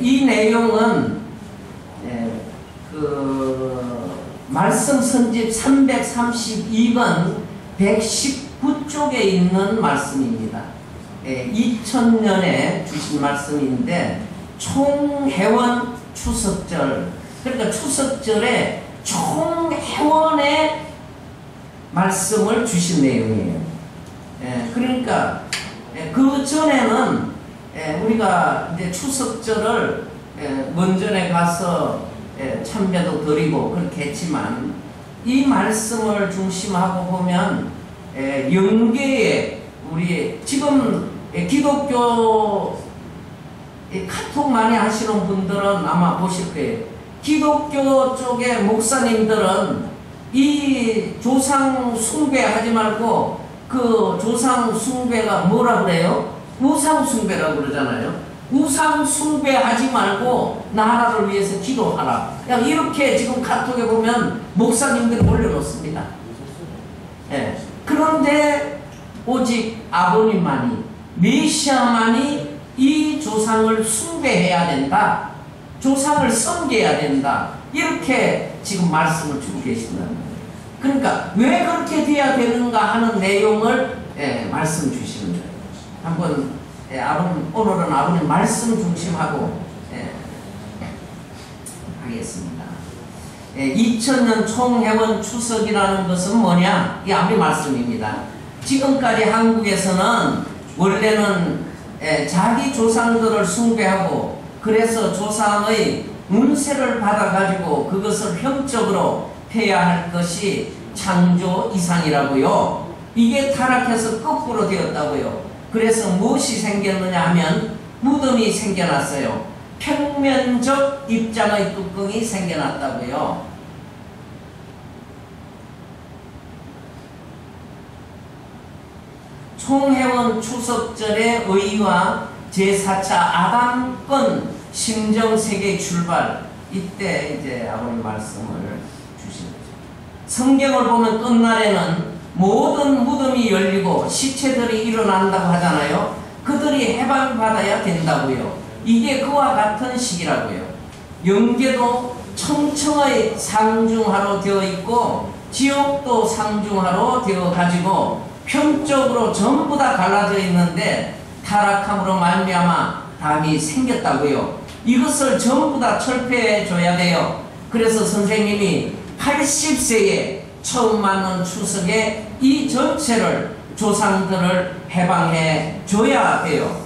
이 내용은 그 말씀 선집 332번 119쪽에 있는 말씀입니다. 2000년에 주신 말씀인데 총회원 추석절, 그러니까 추석절에 총회원의 말씀을 주신 내용이에요. 그러니까 그 전에는 우리가 이제 추석절을 먼전에 가서 참배도 드리고 그렇게 했지만 이 말씀을 중심하고 보면 영계에 우리 지금 기독교 카톡 많이 하시는 분들은 아마 보실 거예요. 기독교 쪽의 목사님들은 이 조상 숭배하지 말고 그 조상 숭배가 뭐라 그래요? 우상 숭배라고 그러잖아요. 우상 숭배하지 말고 나라를 위해서 기도하라. 그냥 이렇게 지금 카톡에 보면 목사님들이 올려놓습니다. 그런데 오직 아버님만이, 메시아만이 이 조상을 숭배해야 된다. 조상을 섬겨야 된다. 이렇게 지금 말씀을 주고 계신다는 거예요. 그러니까 왜 그렇게 돼야 되는가 하는 내용을 말씀 주시는 거예요. 한번 오늘은 아버님 말씀 중심하고 하겠습니다. 2000년 총회원 추석이라는 것은 뭐냐? 이 아버님 말씀입니다. 지금까지 한국에서는 원래는 자기 조상들을 숭배하고 그래서 조상의 문세를 받아가지고 그것을 형적으로 해야 할 것이 창조 이상이라고요. 이게 타락해서 거꾸로 되었다고요. 그래서 무엇이 생겼느냐 하면 무덤이 생겨났어요. 평면적 입장의 뚜껑이 생겨났다고요. 총회원 추석절의 의의와 제4차 아담권 심정세계 출발, 이때 이제 아버님 말씀을 주신 거죠. 성경을 보면 끝날에는 모든 무덤이 열리고 시체들이 일어난다고 하잖아요. 그들이 해방받아야 된다고요. 이게 그와 같은 시기라고요. 영계도 청청의 상중하로 되어 있고 지옥도 상중하로 되어 가지고 평적으로 전부 다 갈라져 있는데 타락함으로 말미암아 담이 생겼다고요. 이것을 전부 다 철폐해 줘야 돼요. 그래서 선생님이 80세에 처음 맞는 추석에 이 전체를 조상들을 해방해 줘야 돼요.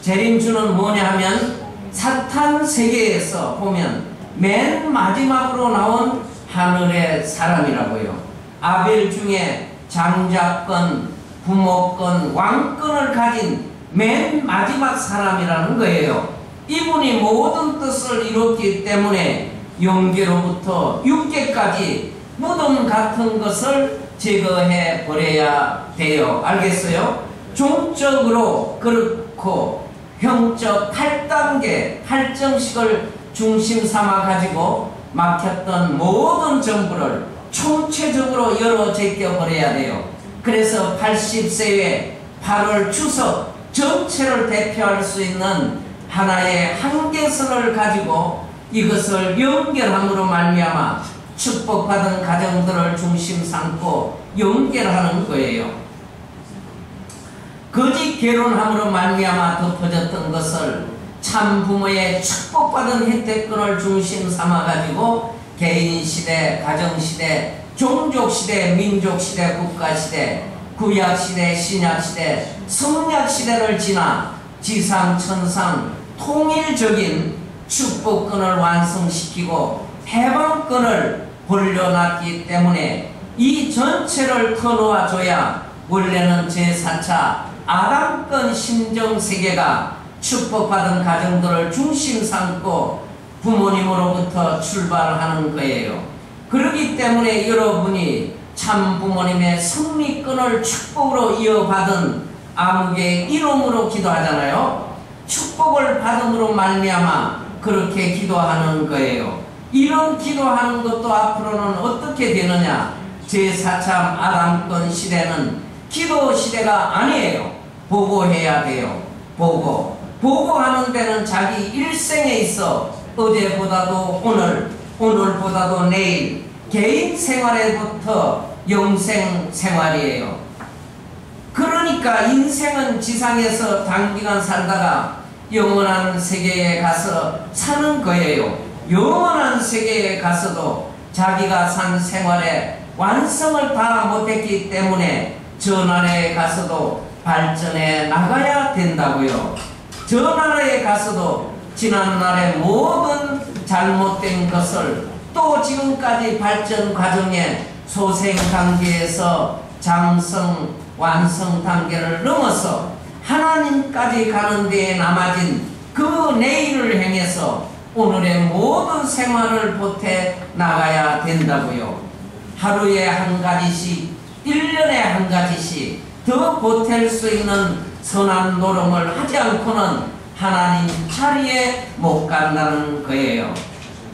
재림주는 뭐냐 하면 사탄 세계에서 보면 맨 마지막으로 나온 하늘의 사람이라고요. 아벨 중에 장자권, 부모권, 왕권을 가진 맨 마지막 사람이라는 거예요. 이분이 모든 뜻을 이뤘기 때문에 영계로부터 육계까지 무덤 같은 것을 제거해 버려야 돼요. 알겠어요? 종적으로 그렇고 형적 8단계 8정식을 중심 삼아 가지고 막혔던 모든 정부를 총체적으로 열어 제껴 버려야 돼요. 그래서 80세에 8월 추석 전체를 대표할 수 있는 하나의 한계선을 가지고 이것을 연결함으로 말미암아 축복받은 가정들을 중심 삼고 연결하는 거예요. 거짓 결혼함으로 말미암아 덮어졌던 것을 참 부모의 축복받은 혜택권을 중심 삼아가지고 개인시대, 가정시대, 종족시대, 민족시대, 국가시대, 구약시대, 신약시대, 성약시대를 지나 지상, 천상, 통일적인 축복권을 완성시키고 해방권을 벌려놨기 때문에 이 전체를 터놓아줘야 원래는 제4차 아담권 심정세계가 축복받은 가정들을 중심 삼고 부모님으로부터 출발하는 거예요. 그렇기 때문에 여러분이 참 부모님의 승리권을 축복으로 이어받은 아무개 이름으로 기도하잖아요. 축복을 받음으로 말미암아 그렇게 기도하는 거예요. 이런 기도하는 것도 앞으로는 어떻게 되느냐? 제4차 아담권 시대는 기도 시대가 아니에요. 보고해야 돼요. 보고 보고하는 데는 자기 일생에 있어 어제보다도 오늘, 오늘보다도 내일, 개인 생활에부터 영생 생활이에요. 그러니까 인생은 지상에서 단기간 살다가 영원한 세계에 가서 사는 거예요. 영원한 세계에 가서도 자기가 산 생활에 완성을 다 못했기 때문에 저 나라에 가서도 발전해 나가야 된다고요. 저 나라에 가서도 지난날의 모든 잘못된 것을 또 지금까지 발전 과정에 소생 단계에서 장성, 완성 단계를 넘어서 하나님까지 가는 데에 남아진 그 내일을 행해서 오늘의 모든 생활을 보태 나가야 된다고요. 하루에 한 가지씩, 1년에 한 가지씩 더 보탤 수 있는 선한 노력을 하지 않고는 하나님 자리에 못 간다는 거예요.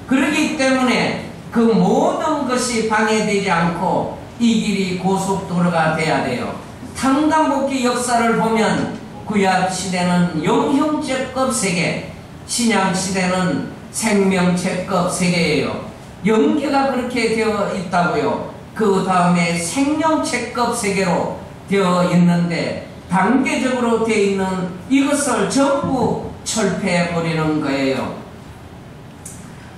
그렇기 때문에 그 모든 것이 방해되지 않고 이 길이 고속도로가 돼야 돼요. 탕감복귀 역사를 보면 구약시대는 영형제급 세계, 신약시대는 생명체급 세계예요. 영계가 그렇게 되어 있다고요. 그 다음에 생명체급 세계로 되어 있는데 단계적으로 되어 있는 이것을 전부 철폐해버리는 거예요.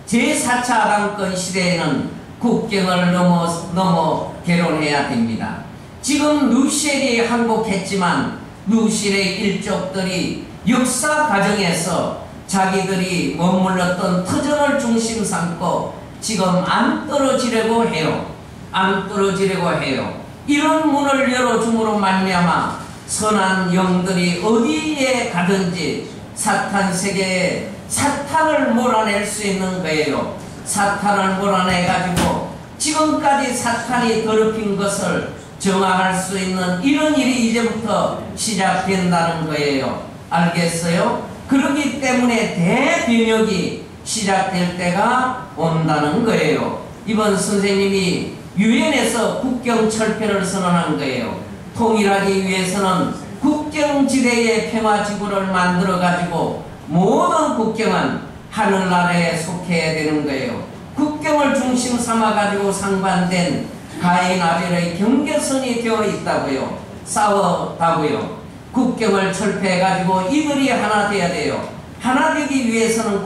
제4차 아담권 시대에는 국경을 넘어 결혼해야 됩니다. 지금 누실이 항복했지만 누실의 일족들이 역사 과정에서 자기들이 머물렀던 터전을 중심 삼고 지금 안 떨어지려고 해요. 안 떨어지려고 해요. 이런 문을 열어줌으로 말미암아 선한 영들이 어디에 가든지 사탄 세계에 사탄을 몰아낼 수 있는 거예요. 사탄을 몰아내가지고 지금까지 사탄이 더럽힌 것을 정화할 수 있는 이런 일이 이제부터 시작된다는 거예요. 알겠어요? 그렇기 때문에 대변혁이 시작될 때가 온다는 거예요. 이번 선생님이 유엔에서 국경 철폐를 선언한 거예요. 통일하기 위해서는 국경지대의 평화지구를 만들어가지고 모든 국경은 하늘나라에 속해야 되는 거예요. 국경을 중심 삼아가지고 상반된 가인 아벨의 경계선이 되어 있다고요. 싸웠다고요. 국경을 철폐해가지고 이들이 하나 되어야 돼요. 하나 되기 위해서는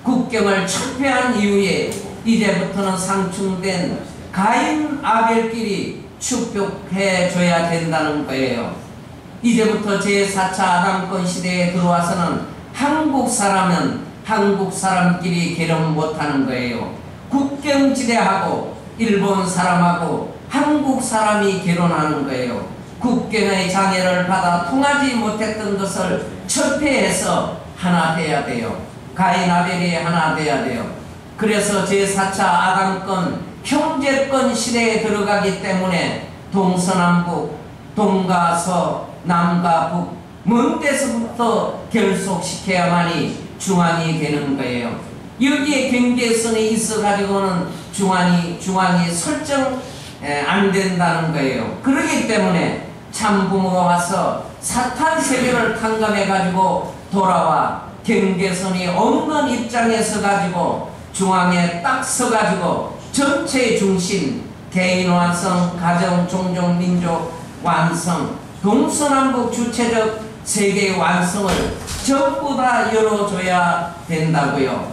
국경을 철폐한 이후에 이제부터는 상충된 가인 아벨끼리 축복해줘야 된다는 거예요. 이제부터 제4차 아담권 시대에 들어와서는 한국 사람은 한국 사람끼리 결혼 못하는 거예요. 국경지대하고 일본 사람하고 한국 사람이 결혼하는 거예요. 국경의 장애를 받아 통하지 못했던 것을 철폐해서 하나 돼야 돼요. 가인 아벨이 하나 돼야 돼요. 그래서 제4차 아담권 형제권 시대에 들어가기 때문에 동서남북, 동과 서, 남과 북, 먼 데서부터 결속시켜야만이 중앙이 되는 거예요. 여기에 경계선이 있어가지고는 중앙이 설정 안 된다는 거예요. 그렇기 때문에 참부모가 와서 사탄 세계를 탕감해가지고 돌아와 경계선이 없는 입장에 서가지고 중앙에 딱 서가지고 전체의 중심, 개인 완성, 가정, 종족, 민족 완성, 동서남북 주체적 세계의 완성을 전부 다 열어줘야 된다고요.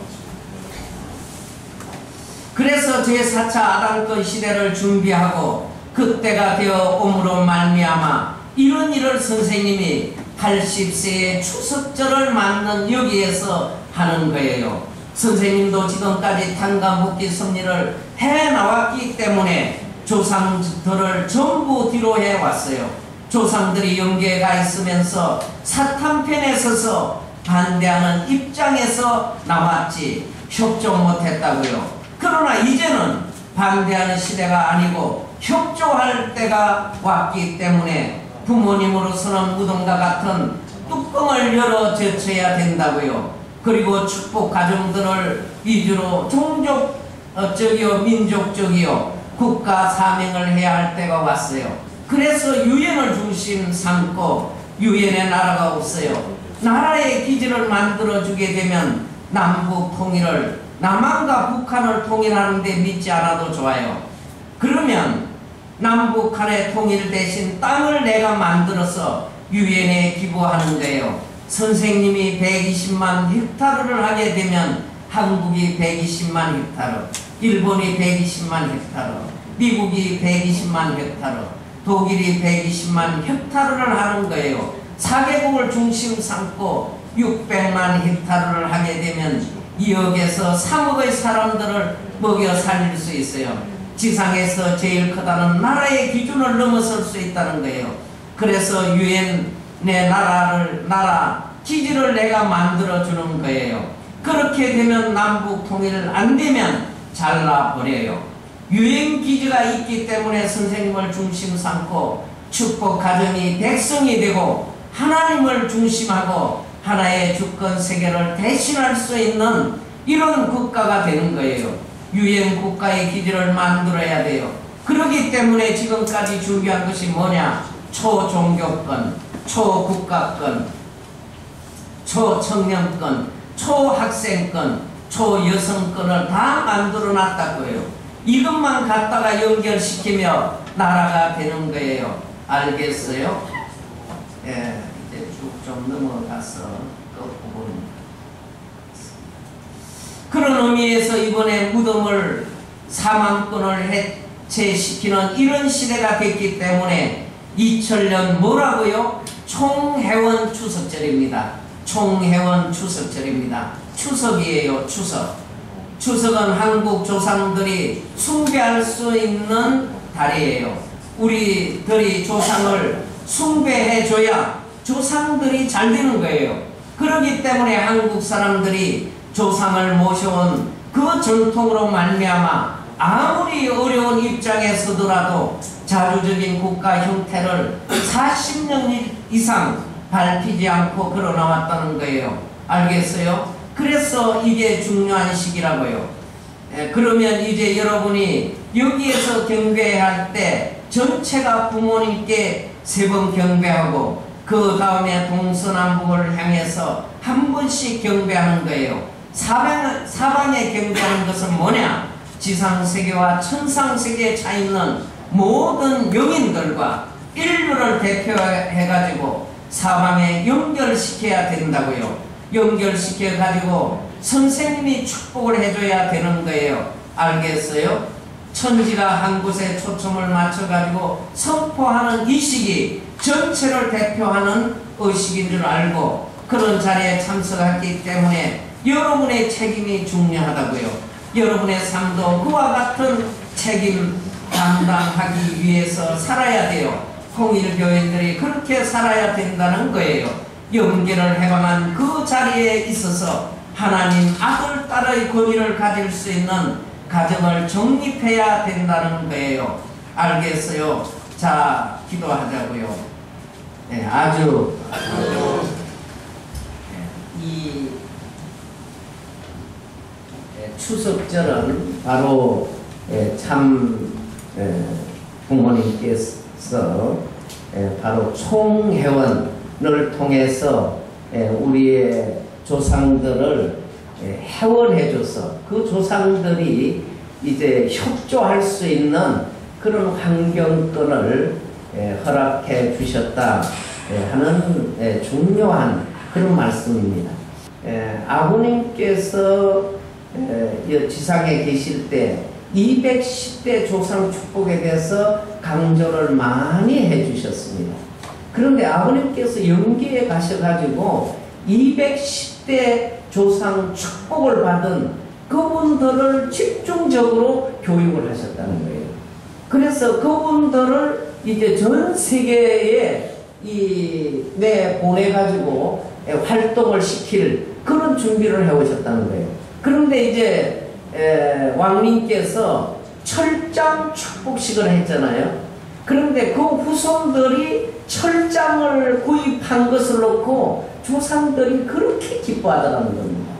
그래서 제4차 아담권 시대를 준비하고 그때가 되어 옴으로 말미암아 이런 일을 선생님이 80세의 추석절을 맞는 여기에서 하는 거예요. 선생님도 지금까지 탕감복귀 섭리를 해나왔기 때문에 조상들을 전부 뒤로 해왔어요. 조상들이 영계에 가 있으면서 사탄 편에 서서 반대하는 입장에서 나왔지 협조 못했다고요. 그러나 이제는 반대하는 시대가 아니고 협조할 때가 왔기 때문에 부모님으로서는 무덤과 같은 뚜껑을 열어 제쳐야 된다고요. 그리고 축복 가정들을 위주로 종족적이요 민족적이요 국가 사명을 해야 할 때가 왔어요. 그래서 유엔을 중심 삼고 유엔의 나라가 없어요. 나라의 기지를 만들어주게 되면 남북 통일을, 남한과 북한을 통일하는데 믿지 않아도 좋아요. 그러면 남북한의 통일 대신 땅을 내가 만들어서 유엔에 기부하는 거예요. 선생님이 120만 헥타르를 하게 되면 한국이 120만 헥타르, 일본이 120만 헥타르, 미국이 120만 헥타르, 독일이 120만 헥타르를 하는 거예요. 4개국을 중심 삼고 600만 헥타르를 하게 되면 2억에서 3억의 사람들을 먹여 살릴 수 있어요. 지상에서 제일 크다는 나라의 기준을 넘어설 수 있다는 거예요. 그래서 유엔의 나라 기지를 내가 만들어 주는 거예요. 그렇게 되면 남북 통일 안 되면 잘라버려요. 유엔 기지가 있기 때문에 선생님을 중심 삼고 축복 가정이 백성이 되고 하나님을 중심하고 하나의 주권 세계를 대신할 수 있는 이런 국가가 되는 거예요. 유엔 국가의 기지를 만들어야 돼요. 그렇기 때문에 지금까지 준비한 것이 뭐냐? 초종교권, 초국가권, 초청년권, 초학생권, 초여성권을 다 만들어 놨다고요. 이것만 갖다가 연결시키며 나라가 되는 거예요. 알겠어요? 예, 이제 쭉 좀 넘어가서 끝부분. 그런 의미에서 이번에 무덤을 사망권을 해체시키는 이런 시대가 됐기 때문에 2000년 뭐라고요? 총회원 추석절입니다. 총회원 추석절입니다. 추석이에요. 추석. 추석은 한국 조상들이 숭배할 수 있는 달이에요. 우리들이 조상을 숭배해줘야 조상들이 잘 되는 거예요. 그렇기 때문에 한국 사람들이 조상을 모셔온 그 전통으로 말미암아 아무리 어려운 입장에 서더라도 자주적인 국가 형태를 40년 이상 밟히지 않고 걸어나왔다는 거예요. 알겠어요? 그래서 이게 중요한 시기라고요. 그러면 이제 여러분이 여기에서 경배할 때 전체가 부모님께 3번 경배하고 그 다음에 동서남북을 향해서 한 번씩 경배하는 거예요. 사방에 경배하는 것은 뭐냐? 지상세계와 천상세계에 차있는 모든 영인들과 인류를 대표해가지고 사방에 연결시켜야 된다고요. 연결시켜가지고 선생님이 축복을 해줘야 되는 거예요. 알겠어요? 천지가 한 곳에 초점을 맞춰가지고 선포하는 이 시기 전체를 대표하는 의식인 줄 알고 그런 자리에 참석했기 때문에 여러분의 책임이 중요하다고요. 여러분의 삶도 그와 같은 책임 담당하기 위해서 살아야 돼요. 통일교인들이 그렇게 살아야 된다는 거예요. 연계를 해방한 그 자리에 있어서 하나님 아들, 딸의 권위를 가질 수 있는 가정을 정립해야 된다는 거예요. 알겠어요? 자, 기도하자고요. 네, 아주 이 추석절은 바로 참 부모님께서 바로 총회원을 통해서 우리의 조상들을 회원해줘서 그 조상들이 이제 협조할 수 있는 그런 환경권을 허락해 주셨다 하는 중요한 그런 말씀입니다. 아버님께서 지상에 계실 때 210대 조상 축복에 대해서 강조를 많이 해주셨습니다. 그런데 아버님께서 영계에 가셔가지고 210대 조상 축복을 받은 그분들을 집중적으로 교육을 하셨다는 거예요. 그래서 그분들을 이제 전 세계에 보내가지고 활동을 시킬 그런 준비를 해오셨다는 거예요. 그런데 이제 왕님께서 철장 축복식을 했잖아요. 그런데 그 후손들이 철장을 구입한 것을 놓고 조상들이 그렇게 기뻐하더라는 겁니다.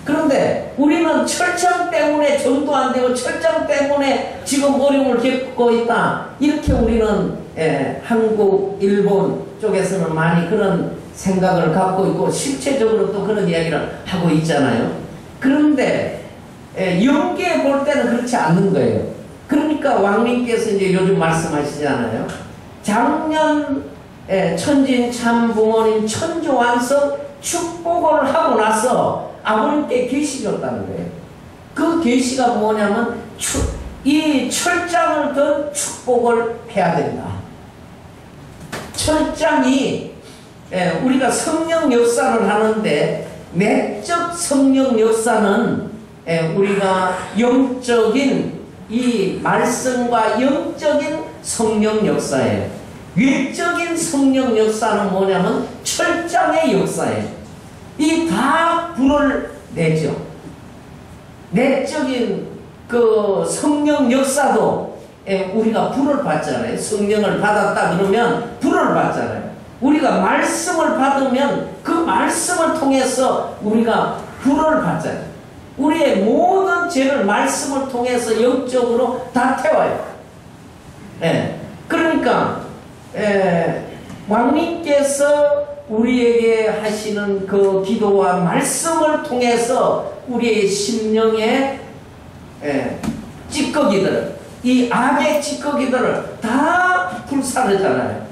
그런데 우리는 철장 때문에 전도 안 되고 철장 때문에 지금 어려움을 겪고 있다. 이렇게 우리는 한국, 일본 쪽에서는 많이 그런 생각을 갖고 있고 실체적으로 또 그런 이야기를 하고 있잖아요. 그런데 연계해 볼 때는 그렇지 않는 거예요. 그러니까 왕님께서 이제 요즘 말씀하시잖아요. 작년 천진 참 부모님 천주완성 축복을 하고 나서 아버님께 계시 줬다는 거예요. 그 계시가 뭐냐면 이 철장을 든 축복을 해야 된다. 철장이 우리가 성령 역사를 하는데 내적 성령 역사는 우리가 영적인 이 말씀과 영적인 성령 역사예요. 외적인 성령 역사는 뭐냐면 철장의 역사예요. 이 다 불을 내죠. 내적인 그 성령 역사도 우리가 불을 받잖아요. 성령을 받았다 그러면 불을 받잖아요. 우리가 말씀을 받으면 그 말씀을 통해서 우리가 불을 받잖아요. 우리의 모든 죄를 말씀을 통해서 영적으로 다 태워요. 그러니까 왕님께서 우리에게 하시는 그 기도와 말씀을 통해서 우리의 심령의 찌꺼기들, 이 악의 찌꺼기들을 다 불사르잖아요.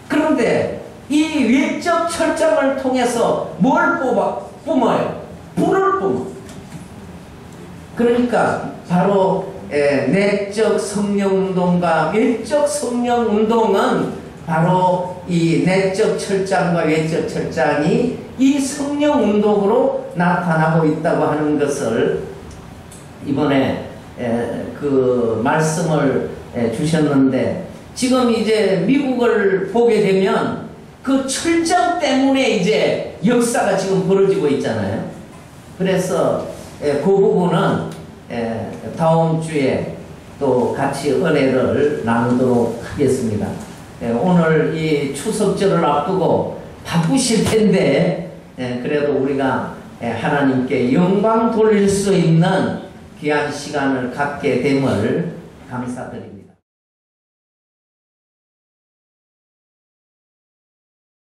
그런데 이 외적 철장을 통해서 뭘 뿜어요? 불을 뿜어. 그러니까 바로 내적 성령운동과 외적 성령운동은 바로 이 내적 철장과 외적 철장이 이 성령운동으로 나타나고 있다고 하는 것을 이번에 그 말씀을 주셨는데, 지금 이제 미국을 보게 되면 그 철장 때문에 이제 역사가 지금 벌어지고 있잖아요. 그래서 그 부분은 다음 주에 또 같이 은혜를 나누도록 하겠습니다. 오늘 이 추석절을 앞두고 바쁘실 텐데 그래도 우리가 하나님께 영광 돌릴 수 있는 귀한 시간을 갖게 됨을 감사드립니다.